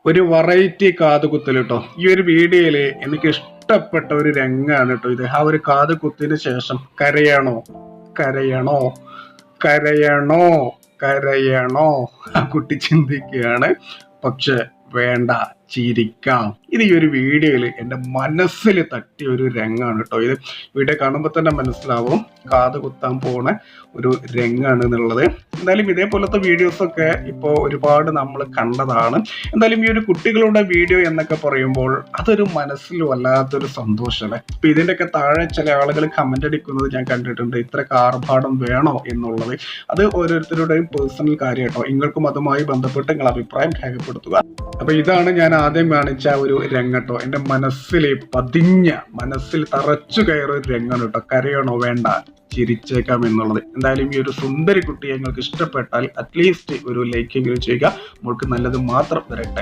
ഒരു വെറൈറ്റി കാതുകുത്തൽ കേട്ടോ. ഈ ഒരു വീഡിയോയില് എനിക്ക് ഇഷ്ടപ്പെട്ട ഒരു രംഗാണ് കേട്ടോ ഇത്. ആ ഒരു കാതുകുത്തിന് ശേഷം കരയണോ കരയണോ കരയണോ കരയണോ ആ കുട്ടി ചിന്തിക്കുകയാണ്. പക്ഷെ വേണ്ട, ചിരിക്കാം. ഇത് ഈ ഒരു വീഡിയോയിൽ എൻ്റെ മനസ്സിൽ തട്ടിയ ഒരു രംഗാണ് കേട്ടോ ഇത്. വീഡിയോ കാണുമ്പോൾ തന്നെ മനസ്സിലാവും കാത് കുത്താൻ പോണ ഒരു രംഗാണ് എന്നുള്ളത്. എന്തായാലും ഇതേപോലത്തെ വീഡിയോസൊക്കെ ഇപ്പോൾ ഒരുപാട് നമ്മൾ കണ്ടതാണ്. എന്തായാലും ഈ ഒരു കുട്ടികളുടെ വീഡിയോ എന്നൊക്കെ പറയുമ്പോൾ അതൊരു മനസ്സിൽ വല്ലാത്തൊരു സന്തോഷമാണ്. ഇപ്പൊ ഇതിൻ്റെയൊക്കെ താഴെ ചില ആളുകൾ കമന്റ് അടിക്കുന്നത് ഞാൻ കണ്ടിട്ടുണ്ട്, ഇത്ര ആർഭാടം വേണോ എന്നുള്ളത്. അത് ഓരോരുത്തരുടെയും പേഴ്സണൽ കാര്യം കേട്ടോ. നിങ്ങൾക്കും അതുമായി ബന്ധപ്പെട്ട് നിങ്ങൾ അഭിപ്രായം രേഖപ്പെടുത്തുക. അപ്പൊ ഇതാണ് ഞാൻ ആദ്യം കാണിച്ച ഒരു രംഗട്ടോ. എൻ്റെ മനസ്സിൽ പതിഞ്ഞ, മനസ്സിൽ തറച്ചു കയറിയ ഒരു രംഗം കേട്ടോ. കരയണോ വേണ്ട, ചിരിച്ചേക്കാം എന്നുള്ളത്. എന്തായാലും ഈ ഒരു സുന്ദരി കുട്ടിയെ നിങ്ങൾക്ക് ഇഷ്ടപ്പെട്ടാൽ അറ്റ്ലീസ്റ്റ് ഒരു ലൈക്കെങ്കിലും ചെയ്യുക. നമ്മൾക്ക് നല്ലത് മാത്രം വരട്ടെ.